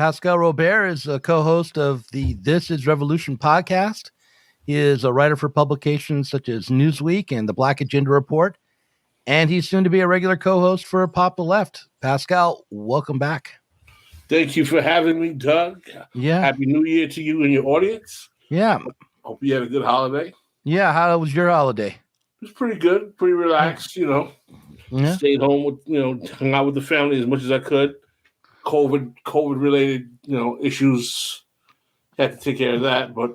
Pascal Robert is a co-host of the This Is Revolution podcast. He is a writer for publications such as Newsweek and the Black Agenda Report, and he's soon to be a regular co-host for Pop the Left. Pascal, welcome back. Thank you for having me, Doug. Yeah. Happy New Year to you and your audience. Yeah. Hope you had a good holiday. Yeah. How was your holiday? It was pretty good, pretty relaxed, Yeah. Stayed home with, hung out with the family as much as I could. COVID related, issues. Had to take care of that, but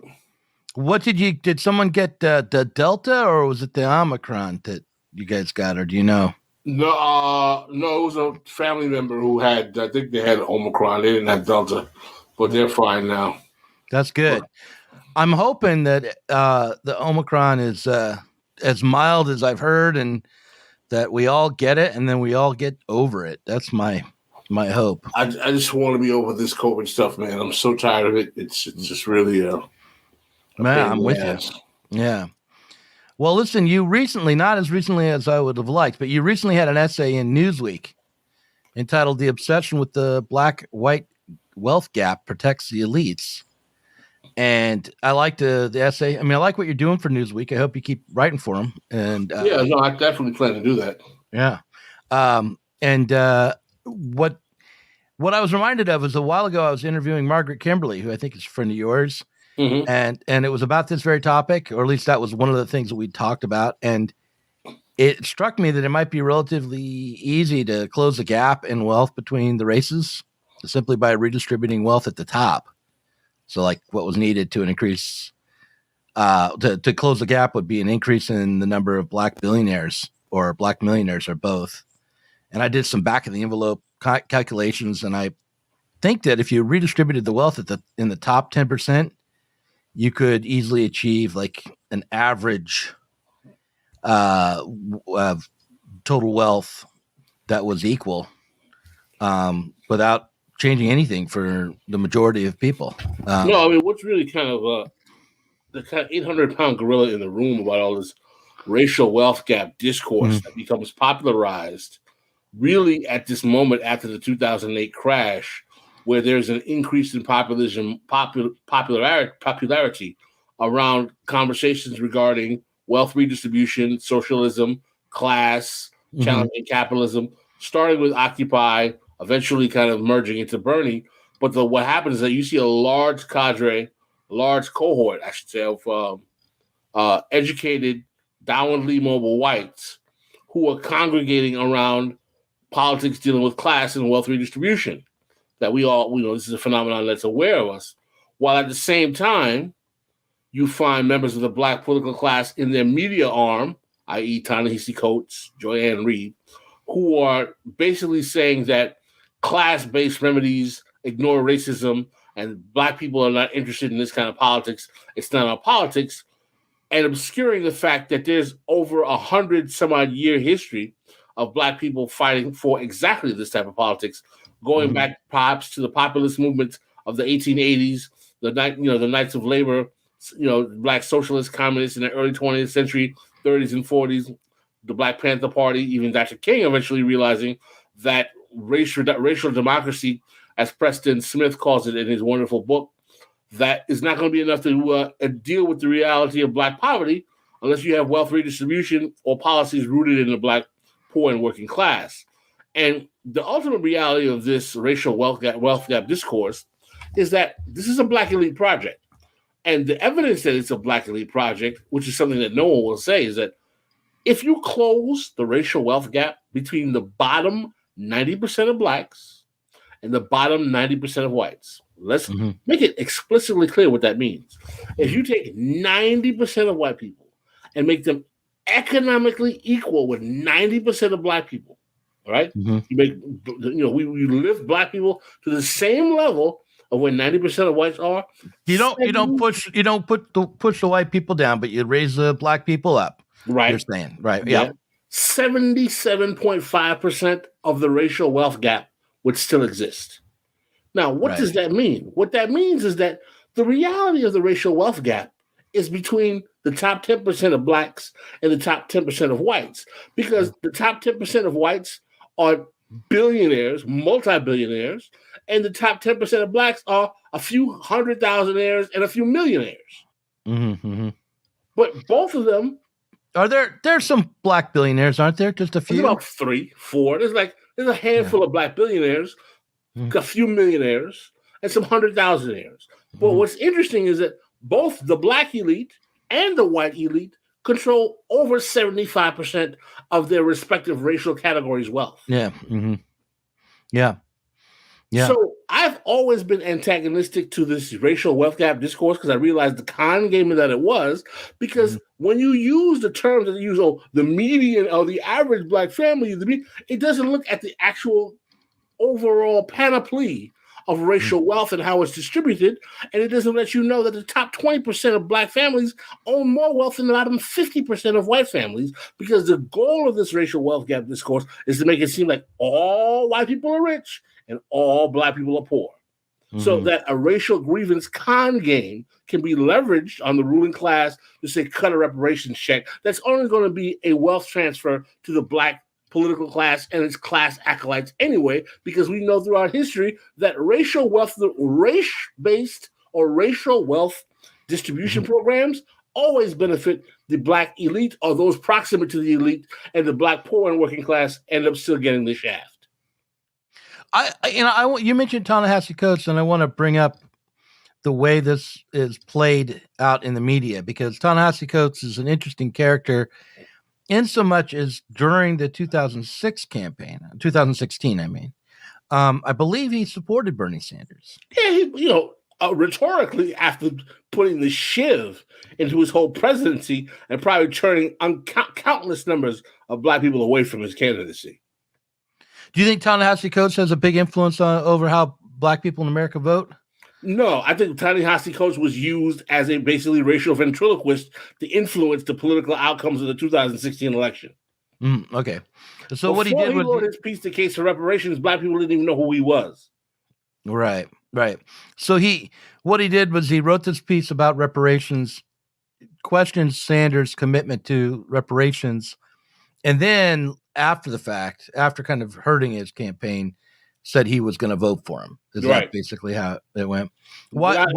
did someone get the Delta or was it the Omicron that you guys got, or do you know? No, it was a family member who had, I think they had Omicron. They didn't have Delta, but they're fine now. That's good. I'm hoping that the Omicron is as mild as I've heard, and that we all get it, and then we all get over it. That's my hope. I just want to be over this COVID stuff, man. I'm so tired of it. It's just really man, I'm with you. Yeah. Well, listen, you recently, not as recently as I would have liked, but you recently had an essay in Newsweek entitled "The Obsession with the Black-White Wealth Gap Protects the Elites." And I liked the essay. I mean, I like what you're doing for Newsweek. I hope you keep writing for them. And I definitely plan to do that. Yeah. What I was reminded of is a while ago I was interviewing Margaret Kimberly, who I think is a friend of yours. Mm-hmm. And it was about this very topic, or at least that was one of the things that we talked about. And it struck me that it might be relatively easy to close the gap in wealth between the races simply by redistributing wealth at the top. So like what was needed to increase, to close the gap would be an increase in the number of black billionaires or black millionaires or both. And I did some back of the envelope calculations. And I think that if you redistributed the wealth in the top 10%, you could easily achieve like an average of total wealth that was equal without changing anything for the majority of people. No, I mean, what's really kind of the kind of 800-pound gorilla in the room about all this racial wealth gap discourse that becomes popularized really at this moment after the 2008 crash, where there's an increase in popularity around conversations regarding wealth redistribution, socialism, class, challenging capitalism, starting with Occupy, eventually kind of merging into Bernie. But what happens is that you see a large cadre, a large cohort, I should say, of educated, downwardly mobile whites who are congregating around politics dealing with class and wealth redistribution. That we know this is a phenomenon that's aware of us, while at the same time, you find members of the black political class in their media arm, i.e. Ta-Nehisi Coates, Joy-Ann Reid, who are basically saying that class-based remedies ignore racism and black people are not interested in this kind of politics. It's not our politics, and obscuring the fact that there's over 100-some-odd year history of black people fighting for exactly this type of politics, going back perhaps to the populist movements of the 1880s, the Knights of Labor, black socialist communists in the early 20th century, 30s and 40s, the Black Panther Party, even Dr. King eventually realizing that racial democracy, as Preston Smith calls it in his wonderful book, that is not going to be enough to deal with the reality of black poverty unless you have wealth redistribution or policies rooted in the black poor and working class. And the ultimate reality of this racial wealth gap discourse is that this is a black elite project. And the evidence that it's a black elite project, which is something that no one will say, is that if you close the racial wealth gap between the bottom 90% of blacks and the bottom 90% of whites, let's make it explicitly clear what that means. If you take 90% of white people and make them economically equal with 90% of black people, all right? You make, we lift black people to the same level of where 90% of whites are. You don't push the white people down, but you raise the black people up. Right. You're saying, right? Yeah. 77.5% of the racial wealth gap would still exist. Now, what does that mean? What that means is that the reality of the racial wealth gap is between the top 10% of blacks and the top 10% of whites, because the top 10% of whites are billionaires, multi-billionaires, and the top 10% of blacks are a few 100,000aires and a few millionaires. Mm-hmm. But both of them are there's some black billionaires, aren't there? Just a few? There's about 3, 4. There's a handful of black billionaires, a few millionaires, and some 100,000aires. But what's interesting is that both the black elite and the white elite control over 75% of their respective racial categories' wealth. Yeah. Mm-hmm. Yeah. Yeah. So I've always been antagonistic to this racial wealth gap discourse because I realized the con game that it was. Because when you use the terms that you use, the median or the average black family, it doesn't look at the actual overall panoply of racial wealth and how it's distributed, and it doesn't let you know that the top 20% of black families own more wealth than the bottom 50% of white families, because the goal of this racial wealth gap discourse is to make it seem like all white people are rich and all black people are poor. So that a racial grievance con game can be leveraged on the ruling class to say cut a reparations check. That's only going to be a wealth transfer to the black political class and its class acolytes anyway, because we know throughout history that racial wealth, the race-based or racial wealth distribution programs always benefit the black elite or those proximate to the elite, and the black poor and working class end up still getting the shaft. You mentioned Ta-Nehisi Coates, and I want to bring up the way this is played out in the media, because Ta-Nehisi Coates is an interesting character in so much as during the 2016 campaign, I believe he supported Bernie Sanders. Yeah, rhetorically, after putting the shiv into his whole presidency and probably turning countless numbers of black people away from his candidacy. Do you think Ta-Nehisi Coates has a big influence over how black people in America vote? No, I think Ta-Nehisi Coates was used as a basically racial ventriloquist to influence the political outcomes of the 2016 election. Okay. So what he wrote his piece, The Case for Reparations, black people didn't even know who he was. Right. So what he did was he wrote this piece about reparations, questioned Sanders' commitment to reparations, and then after the fact, after kind of hurting his campaign, said he was going to vote for him. Is that basically how it went? Without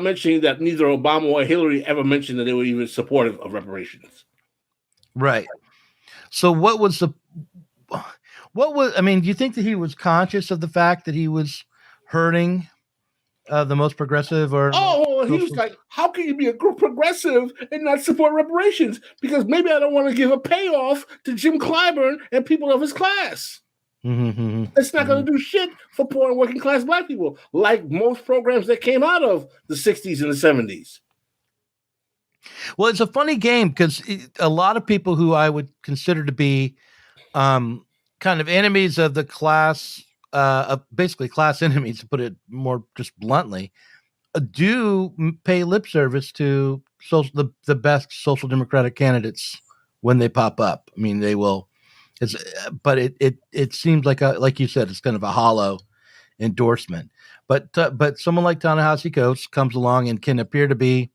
mentioning that neither Obama or Hillary ever mentioned that they were even supportive of reparations. Right. So do you think that he was conscious of the fact that he was hurting the most progressive or? He was like, how can you be a progressive and not support reparations? Because maybe I don't want to give a payoff to Jim Clyburn and people of his class. It's not going to do shit for poor and working class black people, like most programs that came out of the 60s and the 70s. Well, it's a funny game because a lot of people who I would consider to be kind of enemies of the class, basically class enemies, to put it more just bluntly, do pay lip service to the best social democratic candidates when they pop up. I mean, they will. But it seems like you said, it's kind of a hollow endorsement. But someone like Ta-Nehisi Coates comes along and can appear to be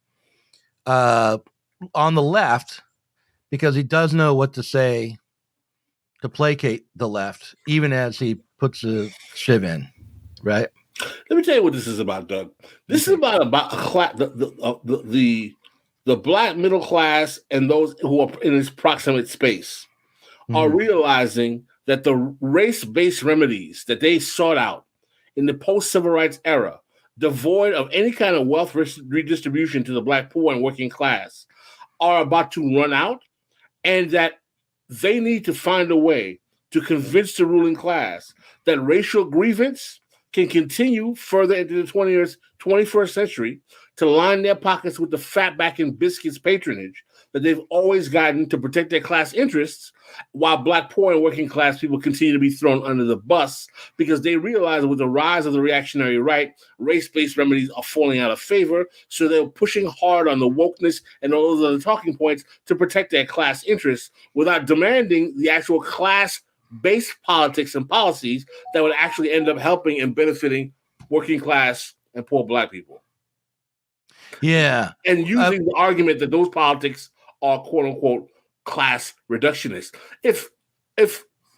on the left because he does know what to say to placate the left, even as he puts a shiv in, right? Let me tell you what this is about, Doug. This is about the black middle class and those who are in its proximate space are realizing that the race-based remedies that they sought out in the post-civil rights era, devoid of any kind of wealth redistribution to the black poor and working class, are about to run out, and that they need to find a way to convince the ruling class that racial grievance can continue further into the 21st century to line their pockets with the fatback and biscuits patronage that they've always gotten to protect their class interests, while black poor and working class people continue to be thrown under the bus because they realize that with the rise of the reactionary right, race-based remedies are falling out of favor. So they're pushing hard on the wokeness and all those other talking points to protect their class interests without demanding the actual class-based politics and policies that would actually end up helping and benefiting working class and poor black people. Yeah. And using the argument that those politics are quote unquote class reductionist. If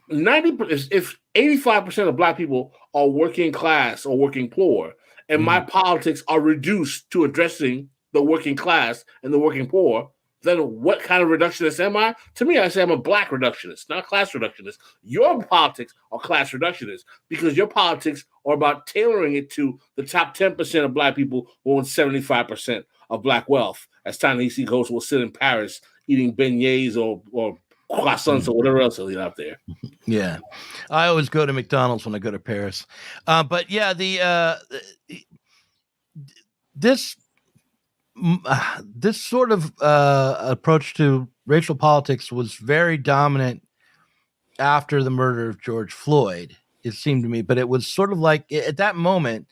if 85% of black people are working class or working poor, and my politics are reduced to addressing the working class and the working poor, then what kind of reductionist am I? To me, I say I'm a black reductionist, not a class reductionist. Your politics are class reductionist because your politics are about tailoring it to the top 10% of black people who own 75% of black wealth. As Ta-Nehisi Coates will sit in Paris eating beignets or croissants or whatever else he'll eat out there. Yeah, I always go to McDonald's when I go to Paris. But yeah, this sort of approach to racial politics was very dominant after the murder of George Floyd, it seemed to me. But it was sort of like at that moment,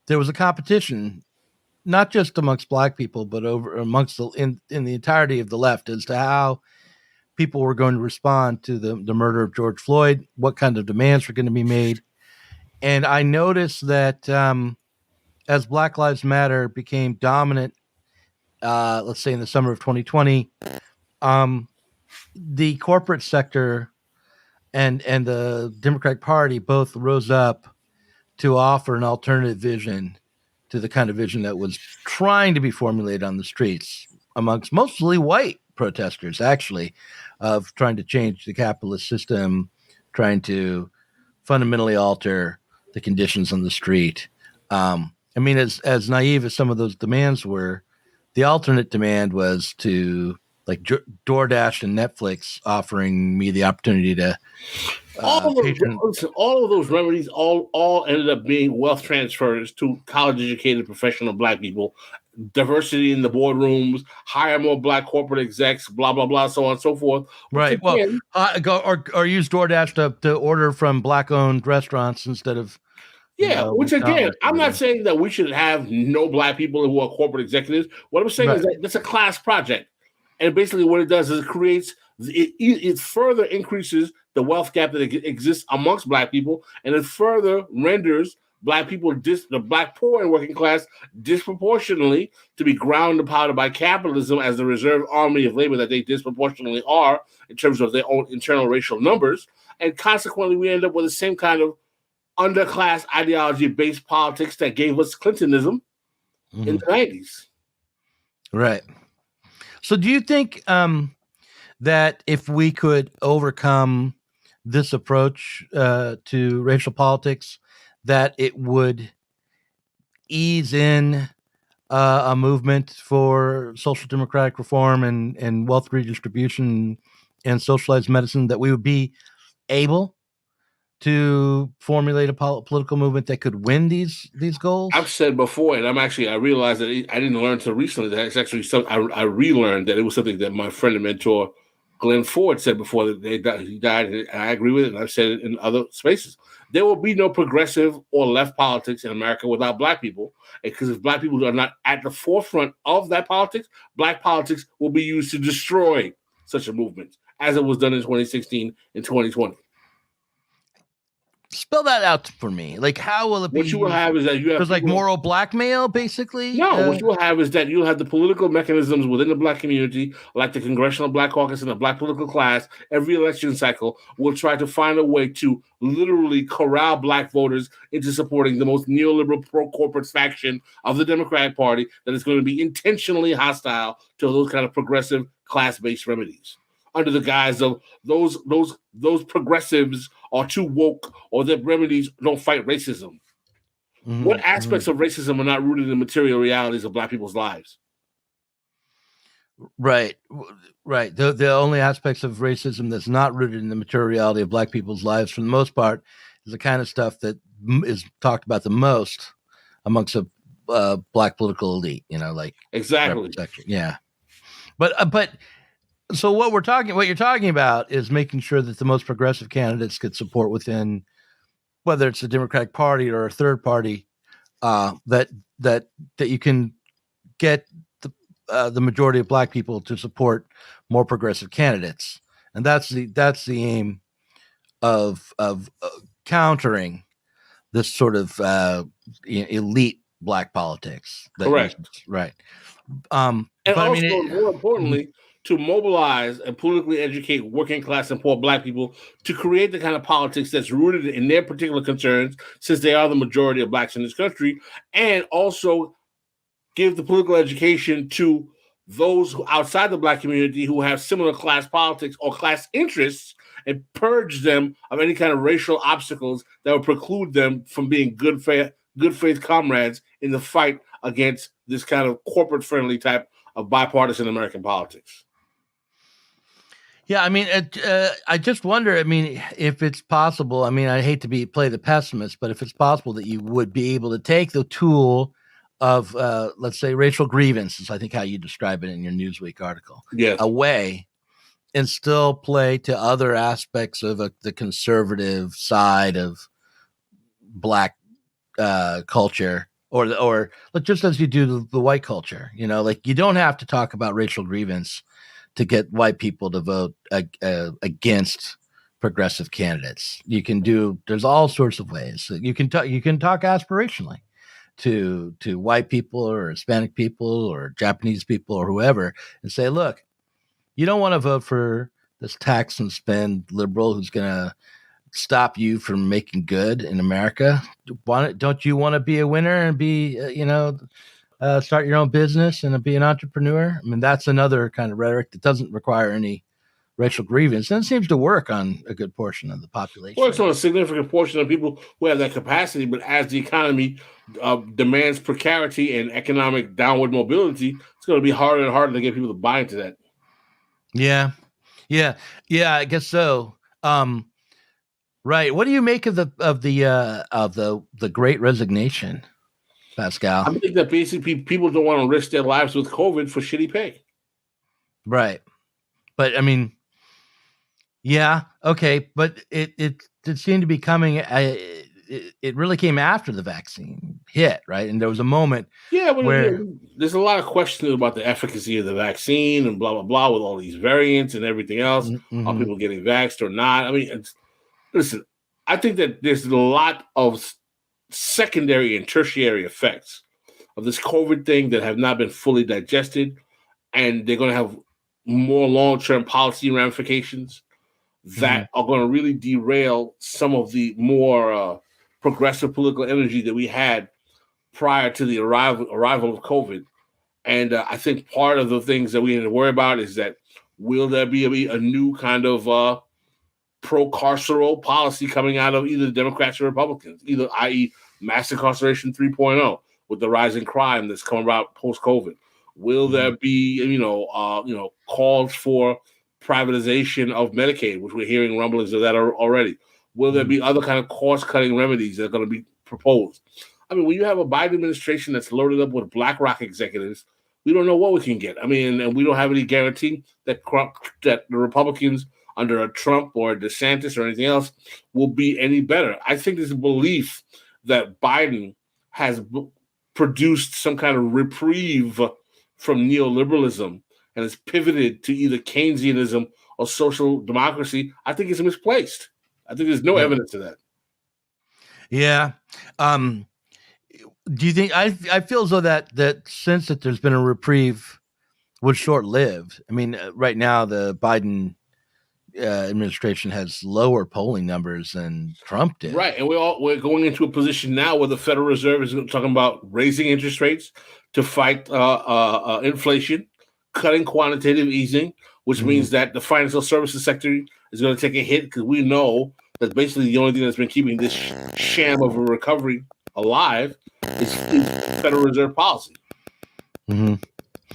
there was a competition, not just amongst black people, but amongst in the entirety of the left as to how people were going to respond to the murder of George Floyd, what kind of demands were going to be made. And I noticed that as Black Lives Matter became dominant, let's say in the summer of 2020, the corporate sector and the Democratic Party both rose up to offer an alternative vision to the kind of vision that was trying to be formulated on the streets amongst mostly white protesters, actually, of trying to change the capitalist system, trying to fundamentally alter the conditions on the street. I mean, as naive as some of those demands were, the alternate demand was to like DoorDash and Netflix offering me the opportunity to all of those remedies all ended up being wealth transfers to college educated professional black people, diversity in the boardrooms, hire more black corporate execs, blah blah blah, so on and so forth. Right. Again, well, or use DoorDash to order from black owned restaurants instead of which again, I'm not saying that we should have no black people who are corporate executives. What I'm saying is that that's a class project, and basically what it does is it further increases the wealth gap that exists amongst black people, and it further renders black people, the black poor and working class, disproportionately to be ground and powdered by capitalism as the reserve army of labor that they disproportionately are in terms of their own internal racial numbers. And consequently, we end up with the same kind of underclass ideology-based politics that gave us Clintonism in the 90s. Right. So do you think that if we could overcome this approach to racial politics, that it would ease in a movement for social democratic reform and wealth redistribution and socialized medicine, that we would be able to formulate a political movement that could win these goals? I've said before, and I realized that I didn't learn until recently that it's actually something I relearned, that it was something that my friend and mentor Glenn Ford said before that he died, and I agree with it, and I've said it in other spaces. There will be no progressive or left politics in America without black people, because if black people are not at the forefront of that politics, black politics will be used to destroy such a movement, as it was done in 2016 and 2020. Spell that out for me. Like, how will it be? What you will have is that you have like moral blackmail, basically. No, what you will have is that you'll have the political mechanisms within the black community, like the Congressional Black Caucus and the black political class. Every election cycle will try to find a way to literally corral black voters into supporting the most neoliberal pro-corporate faction of the Democratic Party that is going to be intentionally hostile to those kind of progressive class-based remedies, under the guise of those progressives are too woke, or their remedies don't fight racism. Mm-hmm. What aspects of racism are not rooted in material realities of black people's lives? Right. The only aspects of racism that's not rooted in the material reality of black people's lives, for the most part, is the kind of stuff that is talked about the most amongst a black political elite. Like exactly. Yeah. But so what you're talking about is making sure that the most progressive candidates get support within, whether it's the Democratic Party or a third party, that you can get the majority of black people to support more progressive candidates, and that's the aim of countering this sort of elite black politics. Correct. Right. And also, more importantly, to mobilize and politically educate working class and poor Black people to create the kind of politics that's rooted in their particular concerns, since they are the majority of Blacks in this country, and also give the political education to those outside the Black community who have similar class politics or class interests, and purge them of any kind of racial obstacles that would preclude them from being good faith comrades in the fight against this kind of corporate-friendly type of bipartisan American politics. Yeah, I mean, I just wonder. I mean, if it's possible. I mean, I hate to play the pessimist, but if it's possible that you would be able to take the tool of, let's say, racial grievances, I think how you describe it in your Newsweek article, yes, away, and still play to other aspects of the conservative side of Black culture, or just as you do the white culture. You know, like you don't have to talk about racial grievance to get white people to vote against progressive candidates. You can there's all sorts of ways that you can talk aspirationally to white people or Hispanic people or Japanese people or whoever, and say, look, you don't want to vote for this tax and spend liberal who's going to stop you from making good in America. Don't you want to be a winner and be, start your own business and be an entrepreneur? I mean, that's another kind of rhetoric that doesn't require any racial grievance, and it seems to work on a good portion of the population. Works on a significant portion of people who have that capacity, but as the economy demands precarity and economic downward mobility, it's going to be harder and harder to get people to buy into that. Yeah, I guess so. Right. What do you make of the Great Resignation, Pascal? I think that basically people don't want to risk their lives with COVID for shitty pay. Right. But I mean, yeah, okay, but it seemed to be coming. It really came after the vaccine hit, right? And there was a moment, where there's a lot of questions about the efficacy of the vaccine and blah blah blah with all these variants and everything else. Mm-hmm. Are people getting vaxxed or not? I mean, listen, I think that there's a lot of secondary and tertiary effects of this COVID thing that have not been fully digested, and they're going to have more long-term policy ramifications that are going to really derail some of the more progressive political energy that we had prior to the arrival of COVID. And I think part of the things that we need to worry about is that will there be a new kind of pro-carceral policy coming out of either the Democrats or Republicans, either i.e. mass incarceration 3.0 with the rising crime that's come about post-COVID? Will there be, calls for privatization of Medicaid, which we're hearing rumblings of that already? Will there be other kind of cost-cutting remedies that are going to be proposed? I mean, when you have a Biden administration that's loaded up with BlackRock executives, we don't know what we can get. I mean, and we don't have any guarantee that the Republicans under a Trump or a DeSantis or anything else will be any better. I think there's a belief that Biden has produced some kind of reprieve from neoliberalism and has pivoted to either Keynesianism or social democracy. I think it's misplaced. I think there's no evidence of that. Yeah. Do you think I feel as though that sense that there's been a reprieve was short-lived? I mean, right now the Biden administration has lower polling numbers than Trump did. Right, and we're going into a position now where the Federal Reserve is talking about raising interest rates to fight inflation, cutting quantitative easing, which means that the financial services sector is going to take a hit, because we know that basically the only thing that's been keeping this sham of a recovery alive is Federal Reserve policy. Mm-hmm.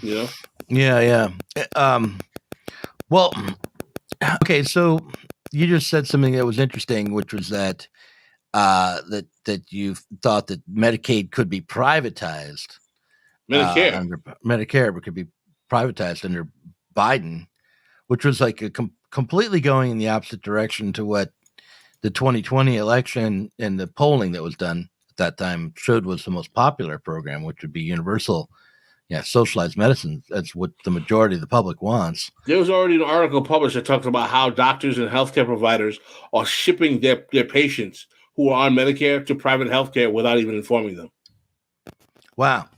You know? Yeah. Well, okay, so you just said something that was interesting, which was that that you thought that Medicaid could be privatized. Medicare could be privatized under Biden, which was like completely going in the opposite direction to what the 2020 election and the polling that was done at that time showed was the most popular program, which would be universal, socialized medicine. That's what the majority of the public wants. There was already an article published that talks about how doctors and healthcare providers are shipping their patients who are on Medicare to private healthcare without even informing them. Wow.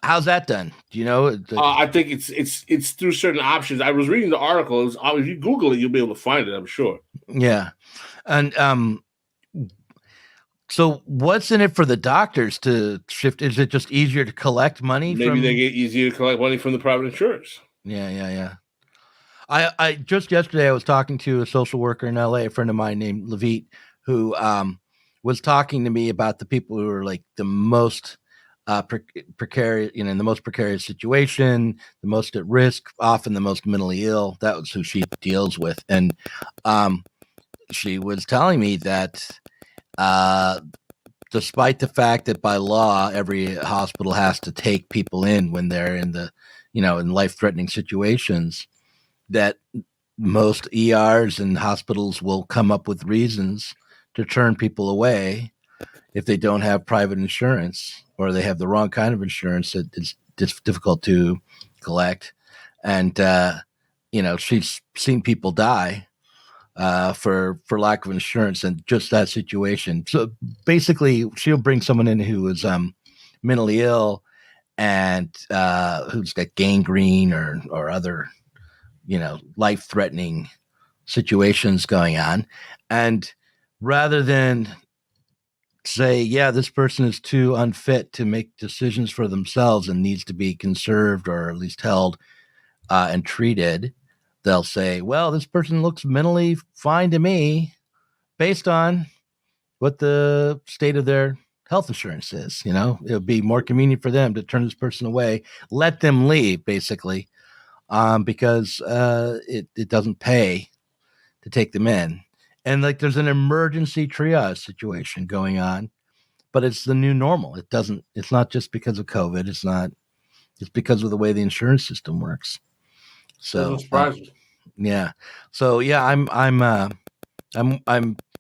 How's that done? Do you know? I think it's through certain options. I was reading the article. If you Google it, you'll be able to find it. I'm sure. Yeah, and so what's in it for the doctors to shift? Is it just easier to collect money? Maybe they get easier to collect money from the private insurers. Yeah. I just yesterday I was talking to a social worker in LA, a friend of mine named Levite, who was talking to me about the people who are like the most precarious, in the most precarious situation, the most at risk, often the most mentally ill. That was who she deals with, and she was telling me that despite the fact that by law every hospital has to take people in when they're in in life-threatening situations, that most ERs and hospitals will come up with reasons to turn people away if they don't have private insurance or they have the wrong kind of insurance that is difficult to collect. And, she's seen people die for lack of insurance and just that situation. So basically she'll bring someone in who is mentally ill and who's got gangrene or other life-threatening situations going on. And rather than say, yeah, this person is too unfit to make decisions for themselves and needs to be conserved or at least held and treated, they'll say, well, this person looks mentally fine to me based on what the state of their health insurance is. It'll be more convenient for them to turn this person away, let them leave, basically, because it doesn't pay to take them in. And like there's an emergency triage situation going on, but it's the new normal. It's not just because of COVID. It's because of the way the insurance system works. So, yeah. So yeah,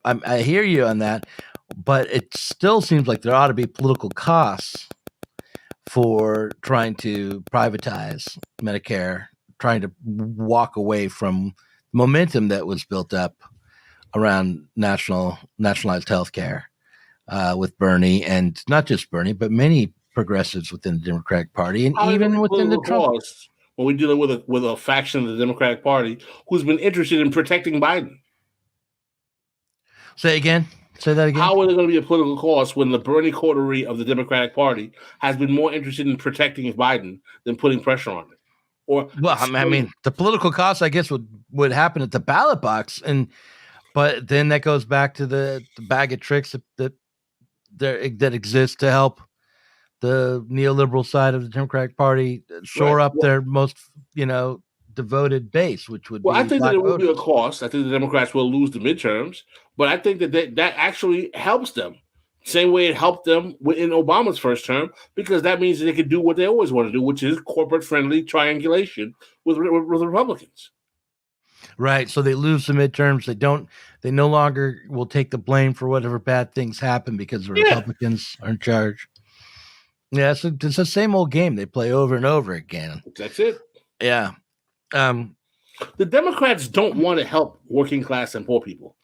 I hear you on that, but it still seems like there ought to be political costs for trying to privatize Medicare, trying to walk away from momentum that was built up around nationalized healthcare with Bernie, and not just Bernie, but many progressives within the Democratic Party, and even within the Trump. When we're dealing with a faction of the Democratic Party who's been interested in protecting Biden. Say that again. How are there going to be a political cost when the Bernie coterie of the Democratic Party has been more interested in protecting Biden than putting pressure on it? The political cost, I guess, would happen at the ballot box, but then that goes back to the bag of tricks that exists to help the neoliberal side of the Democratic Party shore up their most, devoted base, which would be. I think that it will be a cost. I think the Democrats will lose the midterms, but I think that actually helps them. Same way it helped them in Obama's first term, because that means that they can do what they always want to do, which is corporate-friendly triangulation with Republicans. Right. So they lose the midterms. They no longer will take the blame for whatever bad things happen because the Republicans are in charge. Yeah. So it's the same old game they play over and over again. That's it. Yeah. The Democrats don't want to help working class and poor people.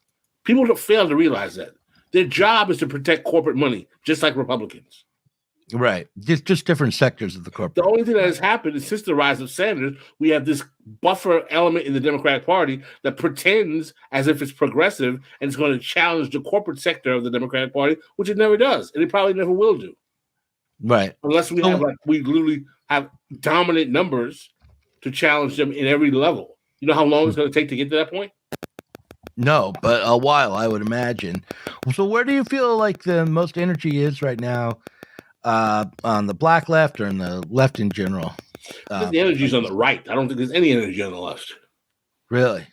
People don't fail to realize that. Their job is to protect corporate money, just like Republicans. Right. Just different sectors of the corporate. The only thing that has happened is since the rise of Sanders, we have this buffer element in the Democratic Party that pretends as if it's progressive and it's going to challenge the corporate sector of the Democratic Party, which it never does, and it probably never will do. Right. Unless we literally have dominant numbers to challenge them in every level. You know how long it's going to take to get to that point? No, but a while, I would imagine. So where do you feel like the most energy is right now on the black left or in the left in general? I think the energy is on the right. I don't think there's any energy on the left. Really?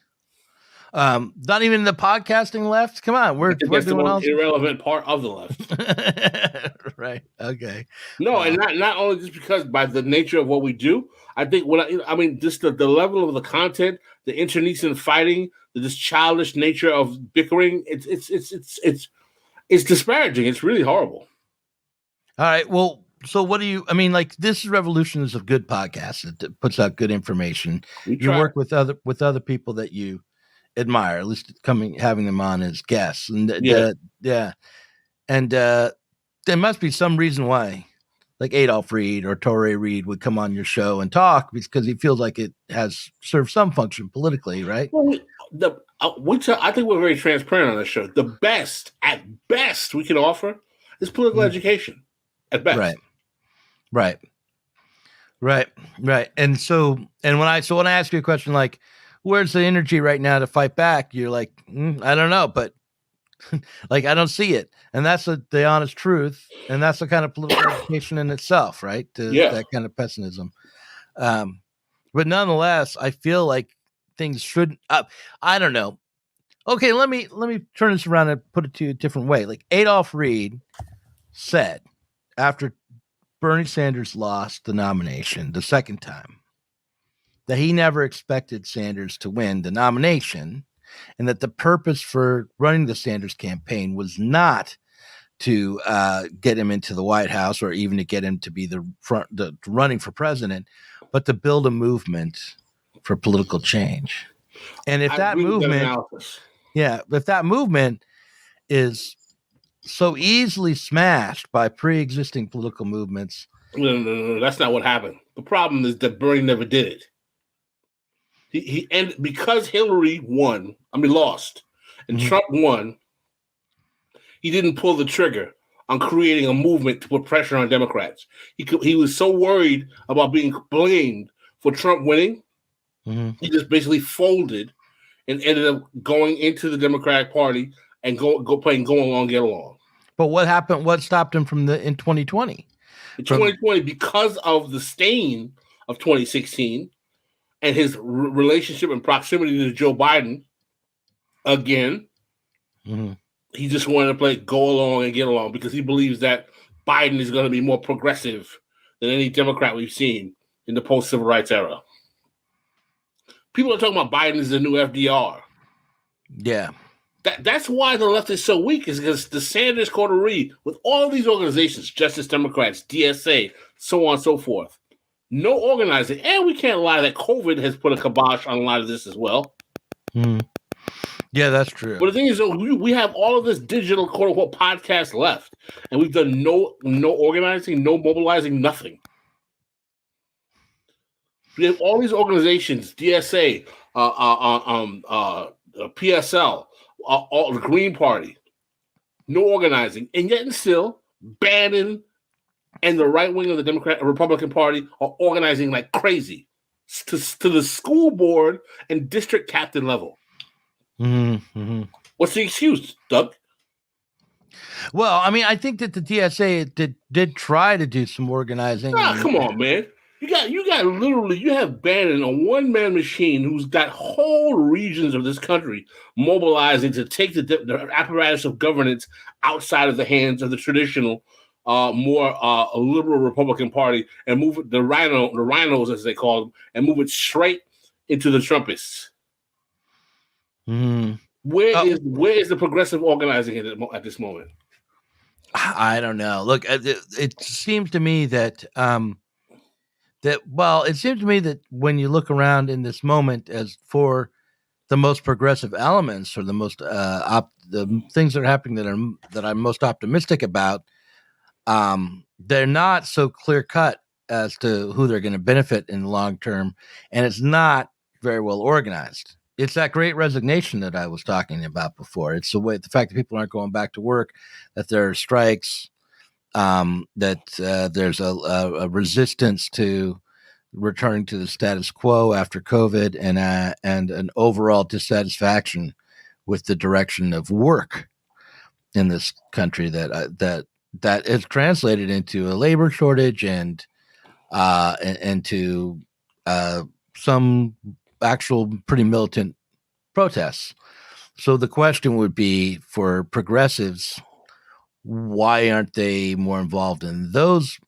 Not even the podcasting left? Come on, we're doing the most irrelevant part of the left. Right. Okay. No, and not only just because by the nature of what we do, I think just the level of the content, the internecine fighting, this childish nature of bickering, it's disparaging. It's really horrible. All right. Well, so what do you? This Revolution is a good podcast. It puts out good information. You work with other people that you admire, at least having them on as guests, and and there must be some reason why like Adolph Reed or Torrey Reed would come on your show and talk because he feels like it has served some function politically, right? Well, I think we're very transparent on this show. The best, at best, we can offer is political education. At best, right. And so, when I ask you a question like, "Where's the energy right now to fight back?" You're like, "I don't know," but like I don't see it, and that's the honest truth, and that's the kind of political education in itself, right? That kind of pessimism. But nonetheless, I feel like things should. I don't know. Okay, let me turn this around and put it to you a different way. Like Adolph Reed said after Bernie Sanders lost the nomination the second time that he never expected Sanders to win the nomination, and that the purpose for running the Sanders campaign was not to get him into the White House or even to get him to be the running for president, but to build a movement for political change. And if that movement is so easily smashed by pre-existing political movements, no, that's not what happened. The problem is that Bernie never did it. He and because Hillary lost, and Trump won, he didn't pull the trigger on creating a movement to put pressure on Democrats. He was so worried about being blamed for Trump winning, he just basically folded and ended up going into the Democratic Party and playing go along, get along. But what happened? What stopped him in 2020? In 2020, because of the stain of 2016 and his relationship and proximity to Joe Biden, again, he just wanted to play go along and get along because he believes that Biden is going to be more progressive than any Democrat we've seen in the post-civil rights era. People are talking about Biden as the new FDR. Yeah. That's why the left is so weak, is because the Sanders coterie, with all of these organizations, Justice Democrats, DSA, so on and so forth, no organizing. And we can't lie that COVID has put a kibosh on a lot of this as well. Yeah, that's true. But the thing is, we have all of this digital quote-unquote podcast left, and we've done no organizing, no mobilizing, nothing. We have all these organizations, DSA, PSL, all the Green Party, no organizing, and yet and still Bannon and the right wing of the Republican Party are organizing like crazy to the school board and district captain level. What's the excuse, Doug? Well, I mean, I think that the DSA did try to do some organizing. Come on, man. You have Bannon, a one-man machine who's got whole regions of this country mobilizing to take the apparatus of governance outside of the hands of the traditional, more liberal Republican Party and move the rhinos, as they call them, and move it straight into the Trumpists. Where is the progressive organizing at this moment? I don't know. Look, it seems to me that when you look around in this moment as for the most progressive elements or the most the things that are happening that I'm most optimistic about, they're not so clear cut as to who they're going to benefit in the long term, and it's not very well organized. It's that great resignation that I was talking about before. It's the fact that people aren't going back to work, that there are strikes, that there's a resistance to returning to the status quo after COVID, and an overall dissatisfaction with the direction of work in this country that is translated into a labor shortage and into some actual pretty militant protests. So the question would be for progressives, why aren't they more involved in those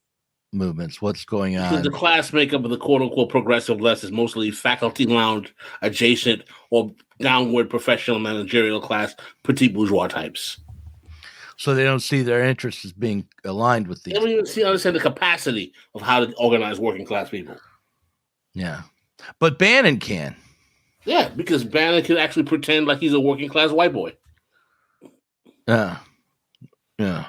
movements? What's going on? Because the class makeup of the quote-unquote progressive left is mostly faculty lounge adjacent or downward professional managerial class, petit bourgeois types. So they don't see their interests as being aligned with these. They don't even understand the capacity of how to organize working class people. Yeah. But Bannon can. Yeah, because Bannon can actually pretend like he's a working class white boy. Yeah. Yeah.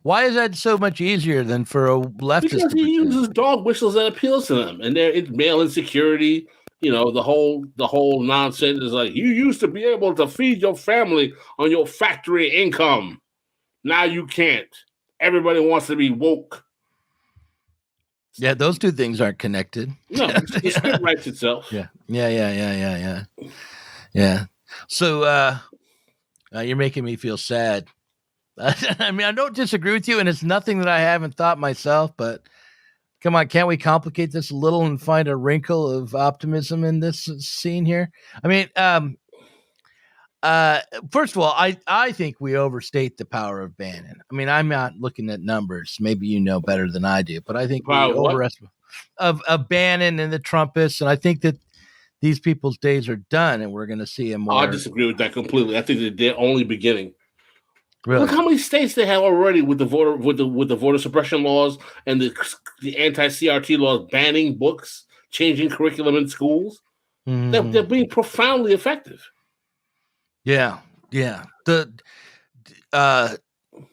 Why is that so much easier than for a leftist Because to he pursue? uses dog whistles that appeals to them, and it's male insecurity. The whole nonsense is like, you used to be able to feed your family on your factory income. Now you can't. Everybody wants to be woke. Yeah, those two things aren't connected. No, the script writes itself. Yeah. So you're making me feel sad. I mean, I don't disagree with you, and it's nothing that I haven't thought myself, but come on, can't we complicate this a little and find a wrinkle of optimism in this scene here? I mean, first of all, I think we overstate the power of Bannon. I mean, I'm not looking at numbers. Maybe you know better than I do, but I think we overestimate of Bannon and the Trumpists, and I think that these people's days are done, and we're going to see a more. I disagree with that completely. I think that they're only beginning. Really? Look how many states they have already with the voter suppression laws and the anti-CRT laws banning books, changing curriculum in schools. Mm-hmm. They're being profoundly effective. Yeah. The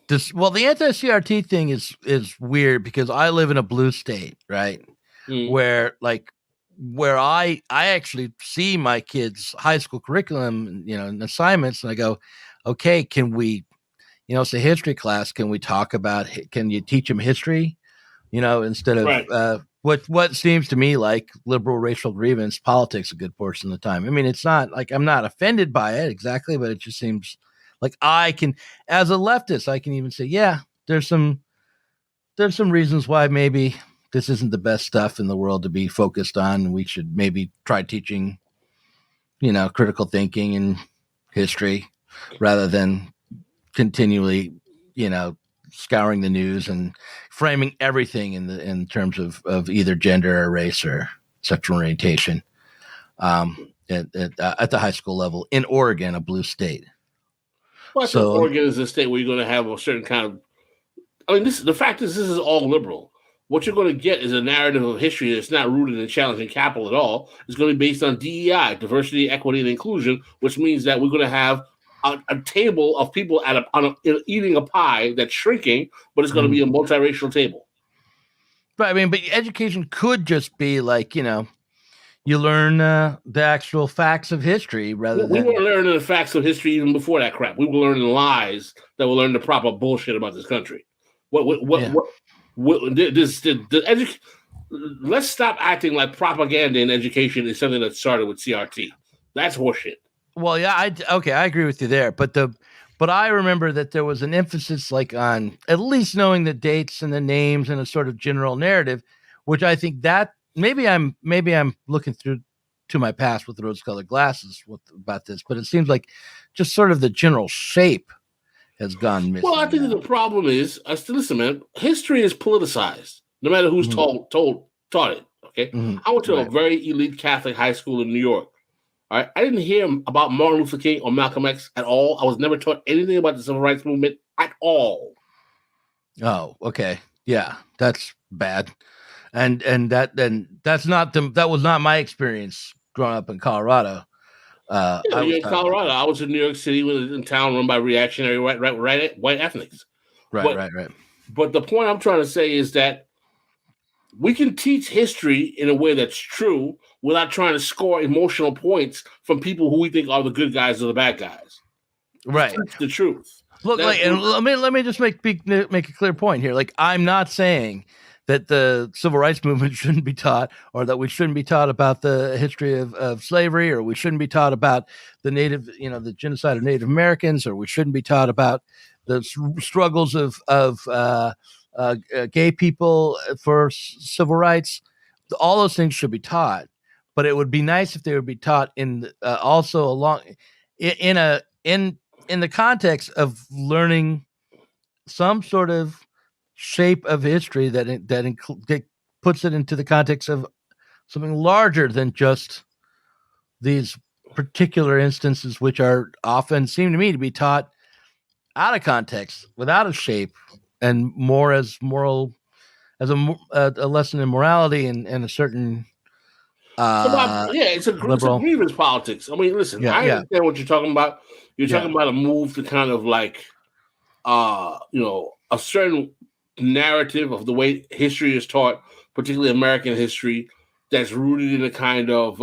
anti-CRT thing is weird because I live in a blue state, right? Where I actually see my kids' high school curriculum, and assignments, and I go, okay, can we, it's a history class. Can we talk about? Can you teach them history? Instead of what seems to me like liberal racial grievance politics a good portion of the time. I mean, it's not like I'm not offended by it exactly, but it just seems like I can, as a leftist, I can even say, yeah, there's some reasons why maybe this isn't the best stuff in the world to be focused on. And we should maybe try teaching, critical thinking and history rather than continually, scouring the news and framing everything in terms of either gender or race or sexual orientation at the high school level in Oregon, a blue state. Well, I think Oregon is a state where you're going to have a certain kind of. I mean, the fact is, this is all liberal. What you're going to get is a narrative of history that's not rooted in challenging capital at all. It's going to be based on DEI, diversity, equity, and inclusion, which means that we're going to have a table of people eating a pie that's shrinking, but it's going to be a multiracial table. Right. I mean, but education could just be like, you learn the actual facts of history rather than. We were learning the facts of history even before that crap. We were learning lies that will learn the proper bullshit about this country. Let's stop acting like propaganda in education is something that started with CRT. That's horseshit. Well, yeah, I agree with you there, but I remember that there was an emphasis like on at least knowing the dates and the names and a sort of general narrative, which I think that maybe I'm looking through to my past with rose-colored glasses about this, but it seems like just sort of the general shape has gone missing. Well, I think that the problem is, listen, man, history is politicized, no matter who's taught it. Okay, I went to a very elite Catholic high school in New York. All right, I didn't hear about Martin Luther King or Malcolm X at all. I was never taught anything about the civil rights movement at all. Oh, okay, yeah, that's bad, and that was not my experience growing up in Colorado. You're in Colorado. I was in New York City, in town run by reactionary white ethnics. Right. But the point I'm trying to say is that we can teach history in a way that's true without trying to score emotional points from people who we think are the good guys or the bad guys. Right. That's the truth. Look, and let me just make a clear point here. Like, I'm not saying that the civil rights movement shouldn't be taught, or that we shouldn't be taught about the history of slavery, or we shouldn't be taught about the genocide of Native Americans, or we shouldn't be taught about the struggles of gay people for civil rights. All those things should be taught, but it would be nice if they would be taught in also along in the context of learning some sort of shape of history that puts it into the context of something larger than just these particular instances, which are often seem to me to be taught out of context, without a shape, and more as a lesson in morality and a certain. It's a grievance politics. I mean, listen, I understand what you're talking about. You're talking about a move to kind of like, a certain narrative of the way history is taught, particularly American history, that's rooted in a kind of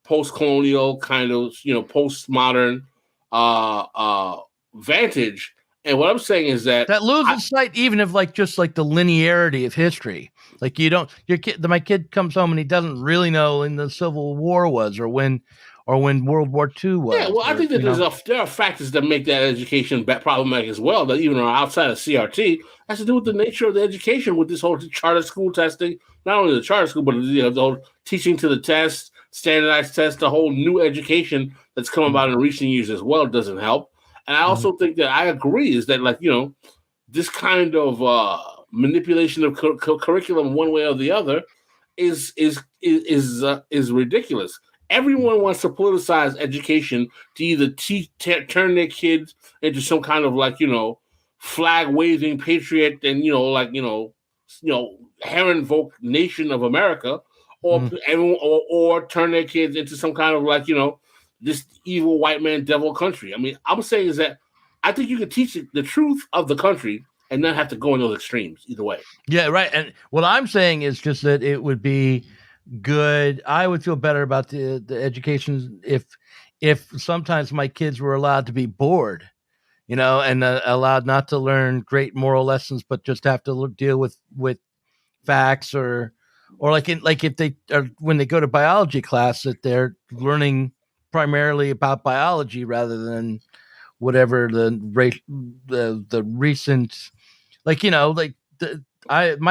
post-colonial kind of postmodern vantage. And what I'm saying is that loses sight even of just like the linearity of history. Like my kid comes home and he doesn't really know when the Civil War was or when World War II was. Yeah, well, I think that there are factors that make that education problematic as well, that even are outside of CRT. Has to do with the nature of the education, with this whole charter school testing. Not only the charter school, but the whole teaching to the test, standardized test, the whole new education that's come about in recent years as well doesn't help. And I also think that I agree is that this kind of manipulation of curriculum one way or the other is ridiculous. Everyone wants to politicize education to either turn their kids into some kind of flag waving patriot and heron folk nation of America, or turn their kids into some kind of this evil white man devil country. I mean, I'm saying is that I think you can teach the truth of the country and not have to go in those extremes either way. Yeah, right. And what I'm saying is just that it would be good. I would feel better about the education if sometimes my kids were allowed to be bored, and allowed not to learn great moral lessons, but just have to deal with facts or if they are when they go to biology class that they're learning primarily about biology rather than whatever the recent my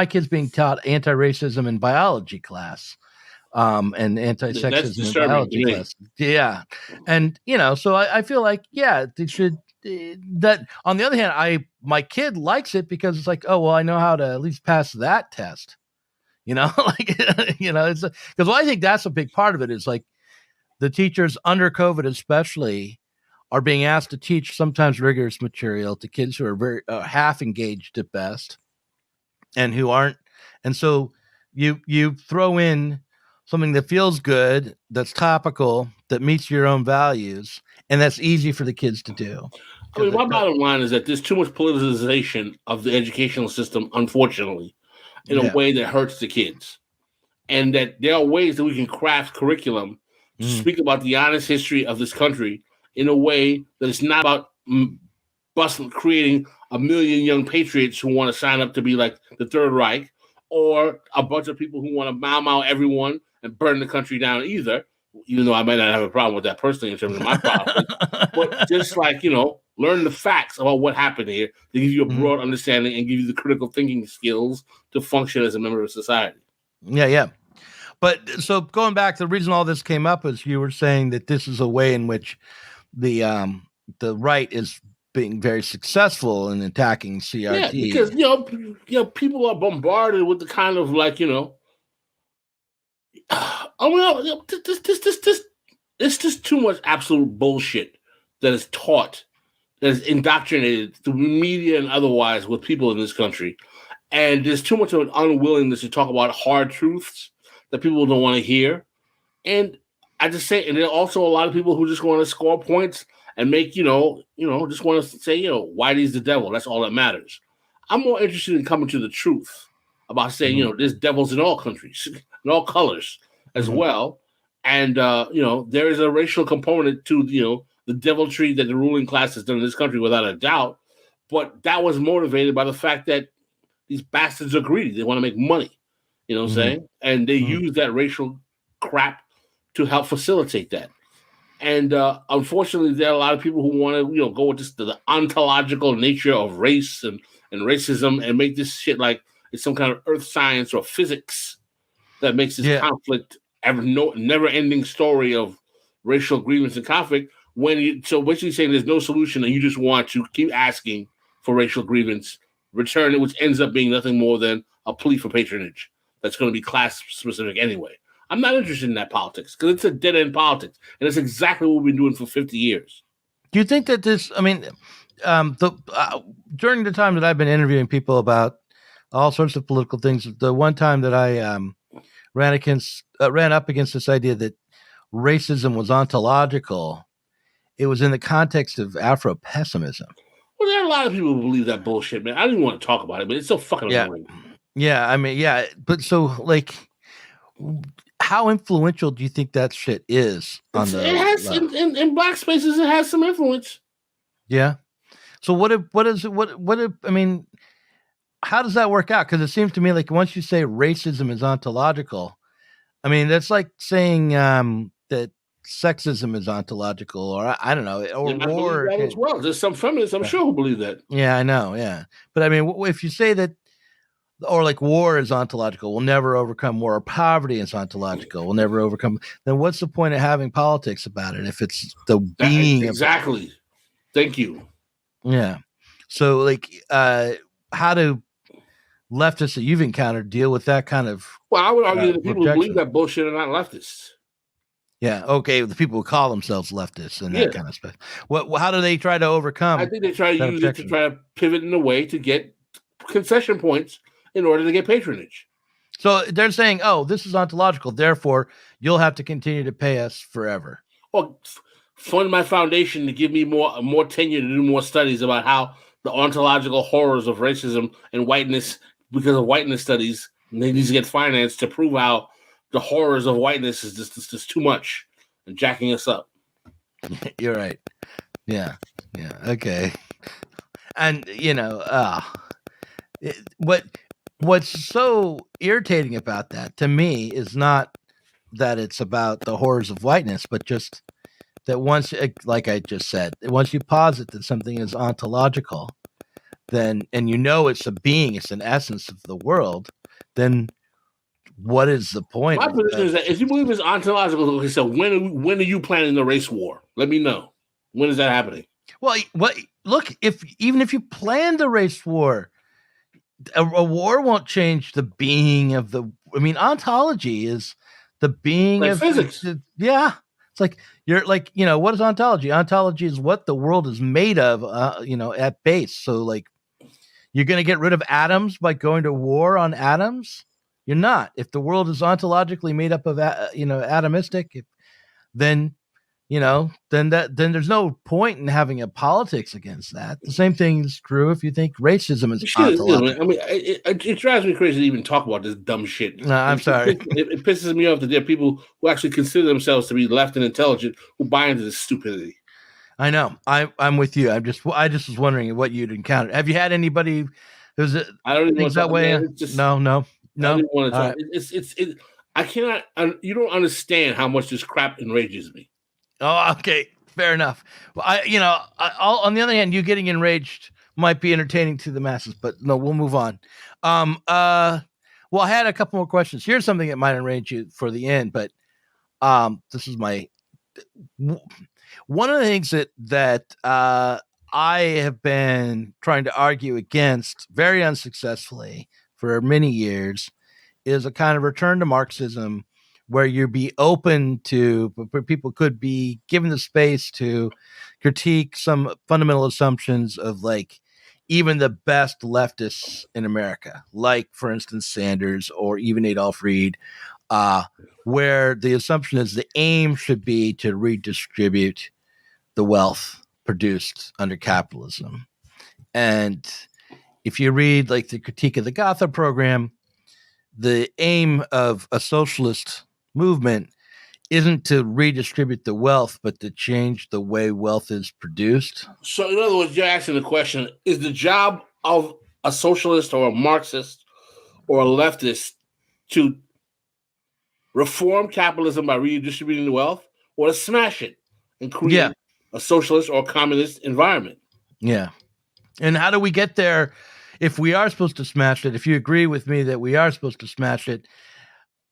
kids being taught anti-racism in biology class, and anti-sexism in biology class. Yeah. And, so I feel like, they should, that on the other hand, my kid likes it because it's like, oh, well, I know how to at least pass that test, it's because I think that's a big part of it is like the teachers under COVID, especially, are being asked to teach sometimes rigorous material to kids who are very half engaged at best and who aren't. And so you throw in something that feels good, that's topical, that meets your own values, and that's easy for the kids to do. I mean, my bottom line is that there's too much politicization of the educational system, unfortunately, in a way that hurts the kids. And that there are ways that we can craft curriculum to speak about the honest history of this country in a way that it's not about creating a million young patriots who want to sign up to be like the Third Reich, or a bunch of people who want to mau everyone and burn the country down either, even though I might not have a problem with that personally in terms of my politics. But just learn the facts about what happened here to give you a broad understanding and give you the critical thinking skills to function as a member of society. Yeah. But so going back, the reason all this came up is you were saying that this is a way in which the right is being very successful in attacking CRT. Yeah, because people are bombarded with the kind of it's just too much absolute bullshit that is taught, that is indoctrinated through media and otherwise with people in this country, and there's too much of an unwillingness to talk about hard truths that people don't want to hear. And I just say, and there are also a lot of people who just want to score points and make, just want to say, Whitey's the devil. That's all that matters. I'm more interested in coming to the truth about saying, there's devils in all countries, in all colors as well. And, there is a racial component to, the deviltry that the ruling class has done in this country without a doubt. But that was motivated by the fact that these bastards are greedy. They want to make money, you know what I'm saying? And they use that racial crap to help facilitate that. And unfortunately, there are a lot of people who want to, go with just the ontological nature of race and racism and make this shit like it's some kind of earth science or physics that makes this conflict never-ending story of racial grievance and conflict. So basically saying there's no solution and you just want to keep asking for racial grievance, return it, which ends up being nothing more than a plea for patronage that's going to be class-specific anyway. I'm not interested in that politics because it's a dead-end politics, and it's exactly what we've been doing for 50 years. Do you think that this? I mean, during the time that I've been interviewing people about all sorts of political things, the one time that I ran up against this idea that racism was ontological, it was in the context of Afro-pessimism. Well, there are a lot of people who believe that bullshit, man. I don't even want to talk about it, but it's so fucking annoying. Yeah, I mean, yeah, but so like, how influential do you think that shit is on the It has left? in black spaces. It has some influence. Yeah. So what is it? What if, I mean, how does that work out? Because it seems to me like once you say racism is ontological, I mean that's like saying that sexism is ontological, or I don't know, or And I believe war. that as well. There's some feminists, I'm sure, who believe that. Yeah, I know. Yeah, but I mean, if you say that, or like war is ontological, we'll never overcome war, or poverty is ontological, we'll never overcome. Then what's the point of having politics about it if it's the being exactly? Thank you. Yeah. So like, how do leftists that you've encountered deal with that kind of Well, I would argue that the people who rejection? believe that bullshit are not leftists. Yeah, okay, the people who call themselves leftists and Yeah. that kind of stuff. How do they try to overcome? I think they try to that use it to objection? try to pivot in a way to get concession points in order to get patronage. So they're saying, "Oh, this is ontological, therefore you'll have to continue to pay us forever." Or fund my foundation to give me more tenure to do more studies about how the ontological horrors of racism and whiteness, because of whiteness studies, and they need to get financed to prove how the horrors of whiteness is just too much and jacking us up. You're right. Yeah. Yeah. Okay. And what's so irritating about that to me is not that it's about the horrors of whiteness, but just that once, like I just said, once you posit that something is ontological, then, and it's a being, it's an essence of the world, then what is the point? My position is that if you believe it's ontological, okay, so when are you planning the race war? Let me know. When is that happening? Well, look, even if you plan the race war, a war won't change the being of the. I mean, ontology is the being like of physics. Yeah, it's like you're like what is ontology? Ontology is what the world is made of. At base. So like, you're going to get rid of atoms by going to war on atoms. You're not. If the world is ontologically made up of atomistic, then then there's no point in having a politics against that. The same thing is true if you think racism is ontological. I mean, it drives me crazy to even talk about this dumb shit. No, I'm sorry. It pisses me off that there are people who actually consider themselves to be left and intelligent who buy into this stupidity. I know. I'm with you. I just was wondering what you'd encountered. Have you had anybody who's I don't even want to that way? Man, No. I don't even want to talk. Right. I cannot. You don't understand how much this crap enrages me. Oh, okay, fair enough. Well, on the other hand, you getting enraged might be entertaining to the masses, but no, we'll move on. Well, I had a couple more questions. Here's something that might enrage you for the end, but this is one of the things that I have been trying to argue against very unsuccessfully for many years is a kind of return to Marxism, where you be open to, people could be given the space to critique some fundamental assumptions of like even the best leftists in America, like for instance Sanders or even Adolph Reed, where the assumption is the aim should be to redistribute the wealth produced under capitalism. And if you read like the Critique of the Gotha program, the aim of a socialist movement isn't to redistribute the wealth, but to change the way wealth is produced. So, in other words, you're asking the question: is the job of a socialist or a Marxist or a leftist to reform capitalism by redistributing the wealth, or to smash it and create a socialist or communist environment? Yeah. And how do we get there if we are supposed to smash it? If you agree with me that we are supposed to smash it,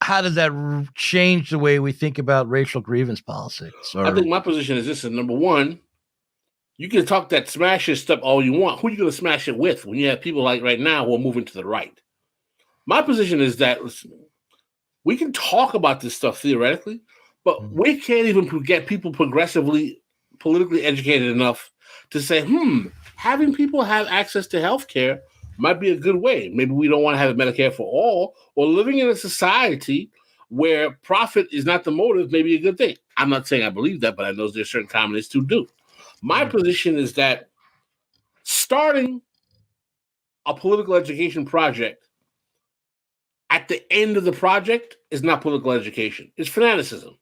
how does that change the way we think about racial grievance politics? I think my position is this: number one, you can talk that smash it stuff all you want. Who are you going to smash it with when you have people like right now who are moving to the right? My position is that we can talk about this stuff theoretically, but we can't even get people progressively politically educated enough to say, having people have access to healthcare might be a good way. Maybe we don't want to have Medicare for all, or living in a society where profit is not the motive may be a good thing. I'm not saying I believe that, but I know there's certain communists who do. My position is that starting a political education project at the end of the project is not political education. It's fanaticism.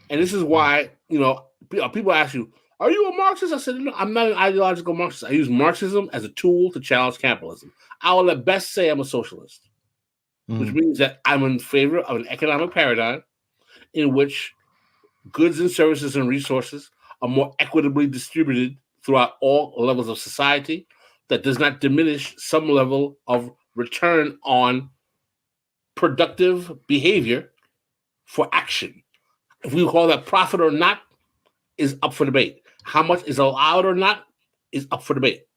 And this is why, people ask you, are you a Marxist? I said, no, I'm not an ideological Marxist. I use Marxism as a tool to challenge capitalism. I will at best say I'm a socialist, which means that I'm in favor of an economic paradigm in which goods and services and resources are more equitably distributed throughout all levels of society, that does not diminish some level of return on productive behavior for action. If we call that profit or not is up for debate. How much is allowed or not is up for debate.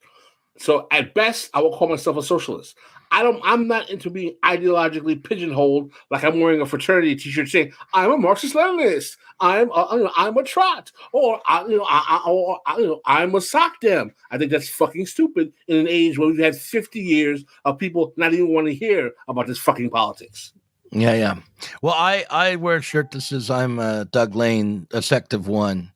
So at best, I will call myself a socialist. I'm not into being ideologically pigeonholed like I'm wearing a fraternity T-shirt saying I'm a Marxist-Leninist, I'm a trot, or I'm a sock dem. I think that's fucking stupid in an age where we've had 50 years of people not even want to hear about this fucking politics. Yeah. Well, I wear a shirt that says I'm Doug Lain, a sect of one.